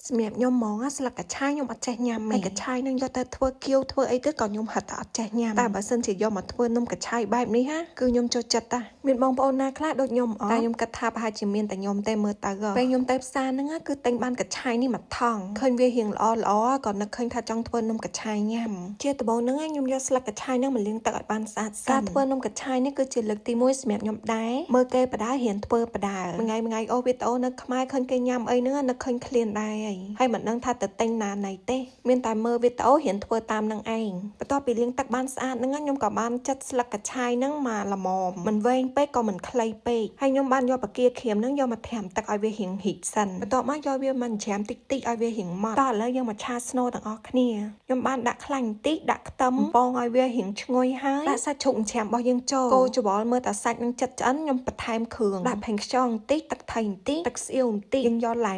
សម្រាប់ខ្ញុំហ្មងស្លឹកកញ្ឆាយខ្ញុំអត់ចេះញ៉ាំទេកញ្ឆាយនឹងយកទៅធ្វើគៀវធ្វើអីទៅក៏ខ្ញុំហត់តែអត់ចេះញ៉ាំតែបើសិនជាយកមកធ្វើនំកញ្ឆាយបែបនេះគឺខ្ញុំចូលចិត្តតាមានបងប្អូនណាខ្លះដូចខ្ញុំតែខ្ញុំគិតថាប្រហែលជាមានតែខ្ញុំទេមើលទៅពេលខ្ញុំទៅផ្សារហ្នឹងគឺទិញបានកញ្ឆាយនេះមកថងឃើញវារៀងល្អក៏នឹកឃើញថាចង់ធ្វើនំកញ្ឆាយញ៉ាំជាដំបូងហ្នឹងខ្ញុំយកស្លឹកកញ្ឆាយហ្នឹងមកលាងទឹកឲ្យបានស្អាតការធ្វើនំកញ្ឆាយនេះគឺជាលើកទី1សម្រាប់ខ្ញុំដែរមើលគេបដារៀនធ្វើបដាថ្ងៃអូវីដេអូនៅខ្មែរឃើញគេញ៉ាំអីហ្នឹងនឹកឃើញឃ្លានដែរហើយមិនដឹងថាទៅទិញណាណៃទេមានតែមើលវីដេអូរៀនធ្វើតាមនឹងឯងបន្ទាប់ពីលាងទឹកបានស្អាតហ្នឹងខ្ញុំក៏បានចិតស្លឹកកញ្ឆាយហ្នឹងមកល្មមមិនវែងពេកក៏មិនខ្លីពេកហើយខ្ញុំបានយកបាគាក្រៀមហ្នឹងយកមកត្រាំទឹកឲ្យវារៀងហ៊ីតសិនបន្ទាប់មកយកវាមកច្រាមតិចឲ្យវារៀងម៉ត់តោះឥឡូវយើងមកឆាស្នូលទាំងអស់គ្នាខ្ញុំបានដាក់ខ្លាញ់បន្តិចដាក់ខ្ទឹមបងឲ្យវារៀងឈ្ងុយហើយដាក់សាច់ជ្រូកច្រាមរបស់យើងចូលកូរច្របល់មើលតែសាច់នឹងចិត្តឆ្អិនខ្ញុំបន្ថែមគ្រឿងដាក់ផេងខ្យងបន្តិចទឹកថៃបន្តិចទឹកស្អ៊ីវបន្តិចយើងយកឡែ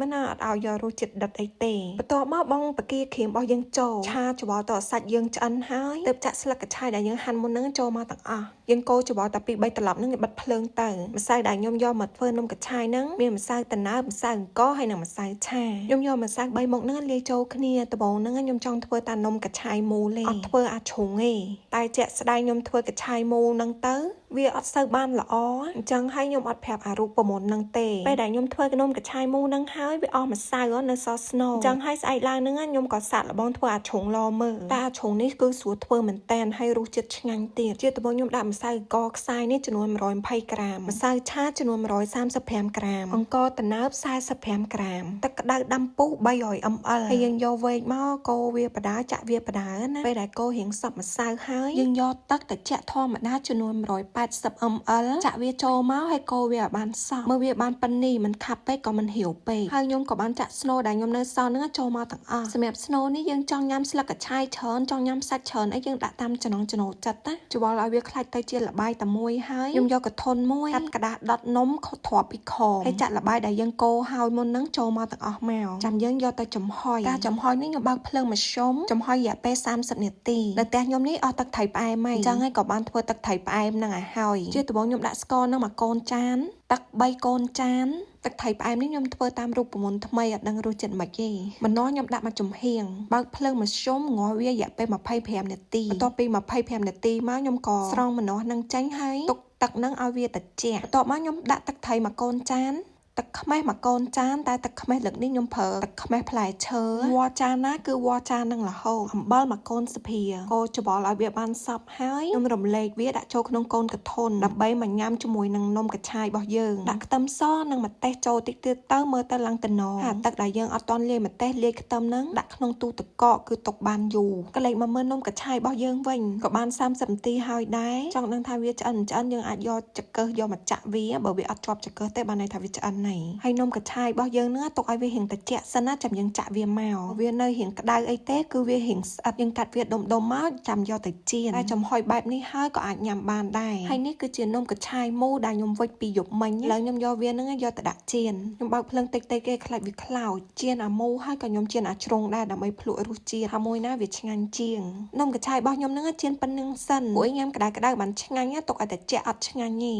មណាអត់ឲ្យយករសជាតិដិតអីទេបន្ទាប់មកបងបាគាក្រៀមរបស់យើងចូលឆាច្របល់តសាច់យើងឆ្អិនហើយទើបចាក់ស្លឹកកញ្ឆាយដែលយើងហាន់មុនហ្នឹងចូលមកទាំងអស់យើងកូរច្របល់តែ2 3ត្រឡប់ហ្នឹងបិទភ្លើងទៅម្សៅដែលខ្ញុំយកមកធ្វើនំកញ្ឆាយហ្នឹងមានម្សៅត្នោតម្សៅអង្គរហើយនិងម្សៅឆាខ្ញុំយកម្សៅ3មុខហ្នឹងលាយចូលគ្នាដំបូងហ្នឹងខ្ញុំចង់ធ្វើតែនំកញ្ឆាយមូលទេអត់ធ្វើអាជ្រុងទេតែជាក់ស្ដែងខ្ញុំធ្វើកញ្ឆាយមូលហ្នឹងទៅវាអត់សូវបានល្អអញ្ចឹងហើយខ្ញុំអត់ប្រាប់អារូបមន្តហ្នឹងទេពេលដែលខ្ញុំធ្វើនំកញ្ឆាយមូលហ្នឹងហើយវាអស់ម្សៅនៅសល់ស្នូលអញ្ចឹងហើយស្អែកឡើងហ្នឹងខ្ញុំក៏សាកល្បងធ្វើអាជ្រុងឡមើលតែអាជ្រុងនេះគឺស្រួលធ្វើមែនតែនហើយរសជាតិឆ្ងាញ់ទៀតជាដំបូងខ្ញុំដាក់ម្សៅអង្គរខ្សាយនេះចំនួន120ក្រាមម្សៅឆាចំនួន135ក្រាមអង្គរត្នោត45ក្រាមទឹកក្តៅដាំពុះ300 ml ហើយយើងយកវែកមកកូរវាបដាចាក់វាបដាណាពេលដែលកូររៀងសព្វម្សៅហើយយើងយកទឹកត្រជាក់ធម្មតាចំនួន180 ml ចាក់វាចូលមកហើយកូរវាឲ្យបានសព្វមើលវាបានប៉ិននេះមិនខាប់ពេកក៏មិនរាវពេកហើយខ្ញុំក៏បានចាក់ស្នូលដែលខ្ញុំនៅសល់ហ្នឹងចូលមកទាំងអស់សម្រាប់ស្នូលនេះយើងចង់ញ៉ាំស្លឹកកញ្ឆាយច្រើនចង់ញ៉ាំសាច់ច្រើនអីយើងដាក់តាមចំណង់ចំណូលចិត្តណាច្របល់ឲ្យវាខ្លាច់ទៅជាល្បាយតែមួយហើយខ្ញុំយកកធន់មួយកាត់ក្តារដុតនំទ្រាប់ពីខហើយចាក់ល្បាយដែលយើងកូរហើយមុនហ្នឹងចូលមកទាំងអស់មកចាំយើងយកទៅចំហុយការចំហុយនេះខ្ញុំបើកភ្លើងមធ្យមចំហុយរយៈពេល30នាទីនៅផ្ទះខ្ញុំនេះអស់ទឹកត្រីផ្អែមហើយអញ្ចឹងហើយក៏បានធ្វើទឹកត្រីផ្អែមហ្នឹងឲ្យហើយជាដំបូងខ្ញុំដាក់ស្ករហ្នឹងមកកូនចានទឹក3កូនចានទឹកថៃផ្អែមនេះខ្ញុំធ្វើតាមរូបមន្តថ្មីអត់ដឹងរសជាតិមិនទេម្នាស់ខ្ញុំដាក់មកចំហៀងបើកភ្លើងមធ្យមងាស់វារយៈពេល25នាទីបន្ទាប់ពី25នាទីមកខ្ញុំក៏ស្រង់ម្នាស់នឹងចេញហើយទុកទឹកនឹងឲ្យវាត្រជាក់បន្ទាប់មកខ្ញុំដាក់ទឹកថៃមកកូនចានទឹកខ្មេះមកកូនចានតែទឹកខ្មេះលើកនេះខ្ញុំប្រើទឹកខ្មេះផ្លែឈើវ៉ាចានណាគឺវ៉ាចាននឹងរហូតអំបិលមកកូនសភាកូរច្របល់ឲ្យវាបានសព្វហើយខ្ញុំរំលែកវាដាក់ចូលក្នុងកូនកធន់ដើម្បីមកញ៉ាំជាមួយនឹងនំកញ្ឆាយរបស់យើងដាក់ខ្ទឹមសនិងម្ទេសចូលតិចទៀតទៅមើលទៅឡើងតំណហើយទឹកដែលយើងអត់តន់លាយម្ទេសលាយខ្ទឹមហ្នឹងដាក់ក្នុងទូទឹកកកគឺទុកបានយូរក៏លេចមកមើលនំកញ្ឆាយរបស់យើងវិញក៏បាន30នាទីហើយដែរចង់ដឹងថាវាឆ្អិនយើងអាចយកចង្កឹះយកមកចាក់វាបើវាអត់ជាប់ចង្កឹះទេបានន័យថាវាឆ្អិនហើយនំកញ្ឆាយរបស់យើងនឹងទុកឲ្យវារៀងត្រជាក់សិនណាចាំយើងចាក់វាមកវានៅរៀងក្តៅអីទេគឺវារៀងស្អិតយើងកាត់វាដុំមកចាំយកទៅចៀនតែចំហុយបែបនេះហើយក៏អាចញ៉ាំបានដែរហើយនេះគឺជានំកញ្ឆាយមូលដែលខ្ញុំវិចពីយប់មិញឥឡូវខ្ញុំយកវានឹងយកទៅដាក់ចៀនខ្ញុំបើកភ្លើងតិចគេខ្លាចវាខ្លោចចៀនអាមូលហើយក៏ខ្ញុំចៀនអាជ្រុងដែរដើម្បីភ្លក់រសជាតិថាមួយណាវាឆ្ងាញ់ជាងនំកញ្ឆាយរបស់ខ្ញុំនឹងចៀនប៉ុណ្្នឹងសិនព្រោះញ៉ាំក្តៅបានឆ្ងាញ់ទុកឲ្យត្រជាក់អត់ឆ្ងាញ់ទេ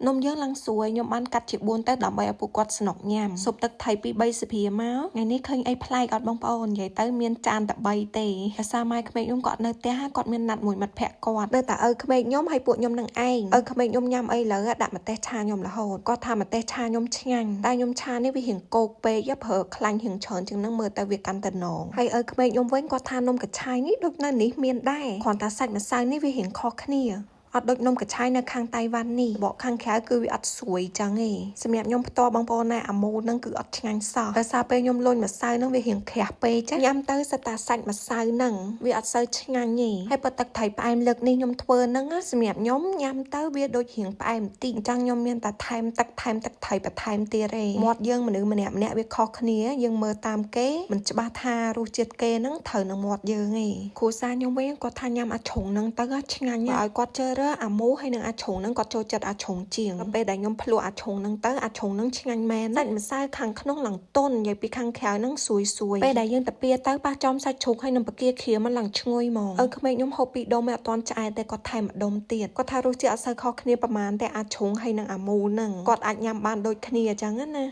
នំយើងឡើងស្រួយខ្ញុំបានកាត់ជា4ទៅដើម្បីឲ្យពួកគាត់ស្នុកញ៉ាំស៊ុបទឹកថៃ2 3សភាមកថ្ងៃនេះឃើញអីប្លែកអត់បងប្អូននិយាយទៅមានចានតែ3ទេភាសាម៉ែក្មេកខ្ញុំគាត់នៅផ្ទះគាត់មានណាត់មួយមិត្តភក្តិគាត់នៅតែឪក្មេកខ្ញុំហើយពួកខ្ញុំនឹងឯងឪក្មេកខ្ញុំញ៉ាំអីលើដាក់ម្ទេសឆាខ្ញុំរហូតគាត់ថាម្ទេសឆាខ្ញុំឆ្ងាញ់តែខ្ញុំឆានេះវារៀងគោកពេកប្រើខ្លាញ់រៀងច្រើនជាងនឹងមើលទៅវាកាន់តែណងហើយឪក្មេកខ្ញុំវិញគាត់ថានំកញ្ឆាយនេះដូចនៅនេះមានដែរគ្រាន់តែសាច់ម្សៅនេះវារៀងខុសគ្នាអត់ដូចនំកញ្ឆាយនៅខាងតៃវ៉ាន់នេះបកខាងក្រៅគឺវាអត់ស្រួយចឹងទេសម្រាប់ខ្ញុំផ្ទាល់បងប្អូនណាអាមូលហ្នឹងគឺអត់ឆ្ងាញ់សោះដោយសារពេលខ្ញុំលុញម្សៅហ្នឹងវារៀងក្រាស់ពេកចឹងញ៉ាំទៅសិតតែសាច់ម្សៅហ្នឹងវាអត់សូវឆ្ងាញ់ទេហើយបើទឹកត្រីផ្អែមលើកនេះខ្ញុំធ្វើហ្នឹងសម្រាប់ខ្ញុំញ៉ាំទៅវាដូចរៀងផ្អែមបន្តិចអញ្ចឹងខ្ញុំមានតែថែមទឹកត្រីបន្ថែមទៀតទេមាត់យើងមនុស្សម្នាក់វាខុសគ្នាយើងមើលតាមគេមិនច្បាស់ថារសជាតិគេហ្នឹងត្រូវនឹងមាត់យើងទេគ្រួសារខ្ញុំវិញគាត់ថាញ៉ាំអាជ្រុងហ្នឹងទៅឆ្ងាញ់ឲ្យគាត់ជឿរ រើអាមូហើយនឹងអាឆុងហ្នឹងគាត់ចូលចិត្តអាឆុងជាងពេលដែលខ្ញុំភ្លក់អាឆុងហ្នឹងទៅអាឆុងហ្នឹងឆ្ងាញ់មែនសាច់ម្សៅខាងក្នុងឡើងទន់និយាយពីខាងក្រៅហ្នឹងស្រួយពេលដែលយើងតាពីទៅប៉ះចំសាច់ជ្រូកហើយនឹងបកាខៀមมันឡើងឈ្ងុយហ្មងក្មេងខ្ញុំហូបពីដុំហើយអត់ទាន់ឆ្អែតតែគាត់ថែមម្ដុំទៀតគាត់ថារសជាតិអត់សូវខុសគ្នាប្រហែលតែអាឆុងហើយនឹងអាមូហ្នឹងគាត់អាចញ៉ាំបានដូចគ្នាអញ្ចឹងណា